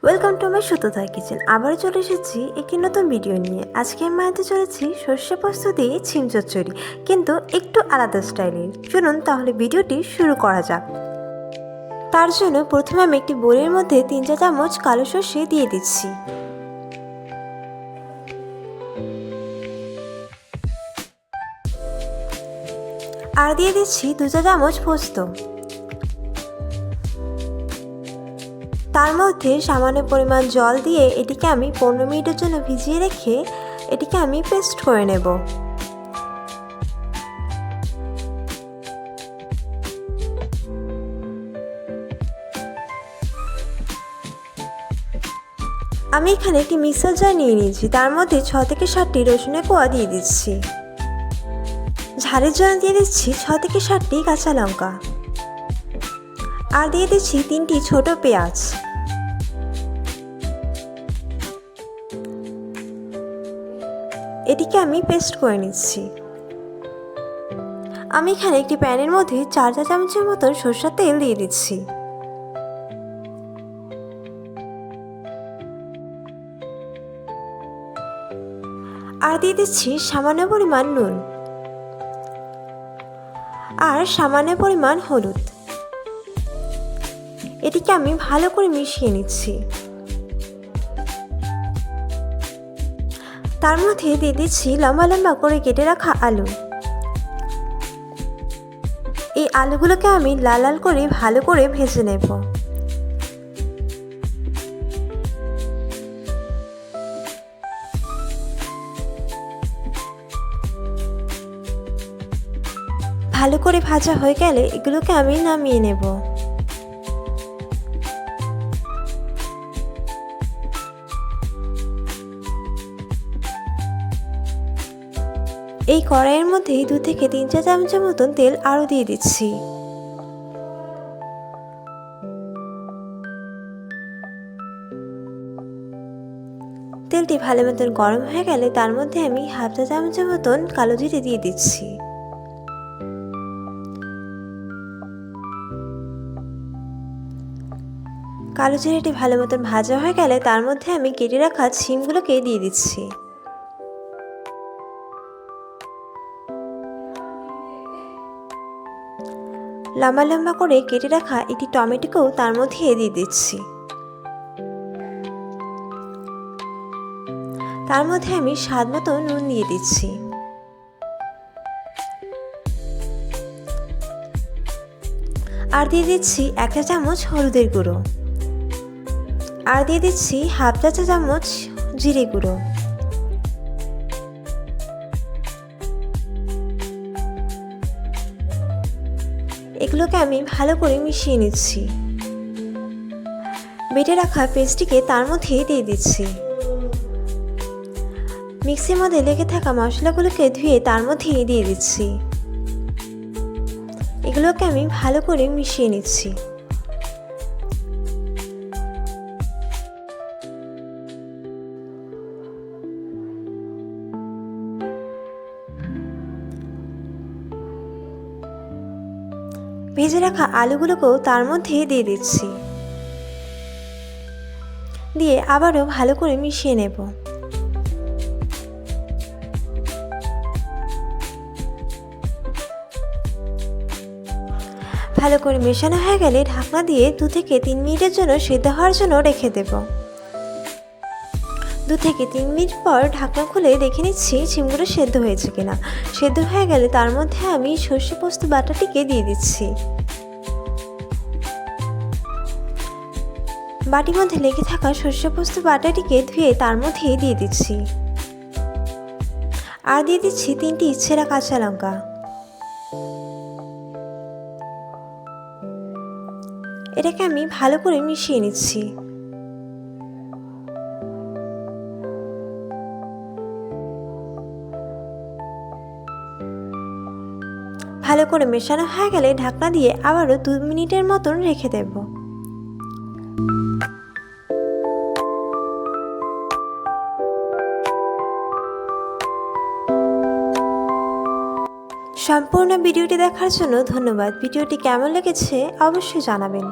Welcome to my সুতোদার kitchen. আবার চলে এসেছি একটি নতুন ভিডিও নিয়ে। আজকে আমি বানাতে চলেছি সর্ষে পোস্ত দিয়ে ছিম চচ্চড়ি, কিন্তু একটু আলাদা স্টাইলের। চলুন তাহলে ভিডিওটি শুরু করা যাক। তার জন্য প্রথমে আমি একটি বোলের মধ্যে 3-4 চামচ কালো সর্ষে দিয়ে দিচ্ছি। আর দিয়ে দিচ্ছি 2 চা চামচ পোস্ত। তার মধ্যে সামান্য পরিমাণ জল দিয়ে এটিকে আমি 15 মিনিটের জন্য ভিজিয়ে রেখে এটিকে আমি পেস্ট করে নেব। আমি এখানে একটি মিক্সার জার নিয়ে নিয়েছি, তার মধ্যে 6 থেকে 7টি রসুনের কোয়া দিয়ে দিচ্ছি। ঝালের জন্য দিয়ে দিচ্ছি 6 থেকে 7টি কাঁচা লঙ্কা। আর দিয়ে দিচ্ছি 3টি ছোট পেঁয়াজ। এটিকে আমি পেস্ট করে নিচ্ছি। আমি এখানে একটি প্যানের মধ্যে 4 চা চামচের মতো সরষের তেল দিয়ে দিচ্ছি। আর দিয়ে দিচ্ছি সামান্য পরিমাণ নুন আর সামান্য পরিমাণ হলুদ। এটিকে আমি ভালো করে মিশিয়ে নিচ্ছি। তার মধ্যে দিয়ে দিচ্ছি লম্বা লম্বা করে কেটে রাখা আলু। এই আলুগুলোকে আমি লাল লাল করে ভালো করে ভেজে নেব। ভালো করে ভাজা হয়ে গেলে এগুলোকে আমি নামিয়ে নেব। এই কড়াইয়ের মধ্যেই 2 থেকে 3 চা চামচের মতন তেল আরও দিয়ে দিচ্ছি। তেলটি ভালো মতন গরম হয়ে গেলে তার মধ্যে আমি হাফ চা চামচের মতন কালো জিরে দিয়ে দিচ্ছি। কালো জিরেটি ভালো মতন ভাজা হয়ে গেলে তার মধ্যে আমি কেটে রাখা শিমগুলোকে দিয়ে দিচ্ছি। লম্বা লম্বা করে কেটে রাখা একটি টমেটোকেও তার মধ্যে দিয়ে দিচ্ছি। তার মধ্যে আমি স্বাদ মতো নুন দিয়ে দিচ্ছি। আর দিয়ে দিচ্ছি 1 চা চামচ হলুদের গুঁড়ো। আর দিয়ে দিচ্ছি হাফ চা চামচ জিরে গুঁড়ো। এগুলোকে আমি ভালো করে মিশিয়ে নিচ্ছি। বেটে রাখা পেস্টটিকে তার মধ্যে দিয়ে দিচ্ছি। মিক্সির মধ্যে লেগে থাকা মশলাগুলোকে ধুয়ে তার মধ্যে দিয়ে দিচ্ছি। এগুলোকে আমি ভালো করে মিশিয়ে নিচ্ছি। ভেজে রাখা আলুগুলোকেও তার মধ্যে দিয়ে দিচ্ছি। দিয়ে আবারও ভালো করে মিশিয়ে নেব। ভালো করে মেশানো হয়ে গেলে ঢাকনা দিয়ে 2 থেকে 3 মিনিটের জন্য সিদ্ধ হওয়ার জন্য রেখে দেব। 2 থেকে 3 মিনিট পর ঢাকনা খুলে দেখে নিচ্ছি ছিমগুলো সেদ্ধ হয়েছে কিনা। সেদ্ধ হয়ে গেলে তার মধ্যে আমি সর্ষে পোস্ত বাটাটিকে দিয়ে দিচ্ছি। বাটির মধ্যে লেগে থাকা সর্ষে পোস্ত বাটাটিকে ধুয়ে তার মধ্যে দিয়ে দিচ্ছি। আর দিয়ে দিচ্ছি 3টি ছেঁড়া কাঁচা লঙ্কা। এটাকে আমি ভালো করে মিশিয়ে নিচ্ছি। ভালো করে মেশানো হয়ে গেলে ঢাকনা দিয়ে আবারও 2 মিনিটের মতন রেখে দেব। সম্পূর্ণ ভিডিওটি দেখার জন্য ধন্যবাদ। ভিডিওটি কেমন লেগেছে অবশ্যই জানাবেন।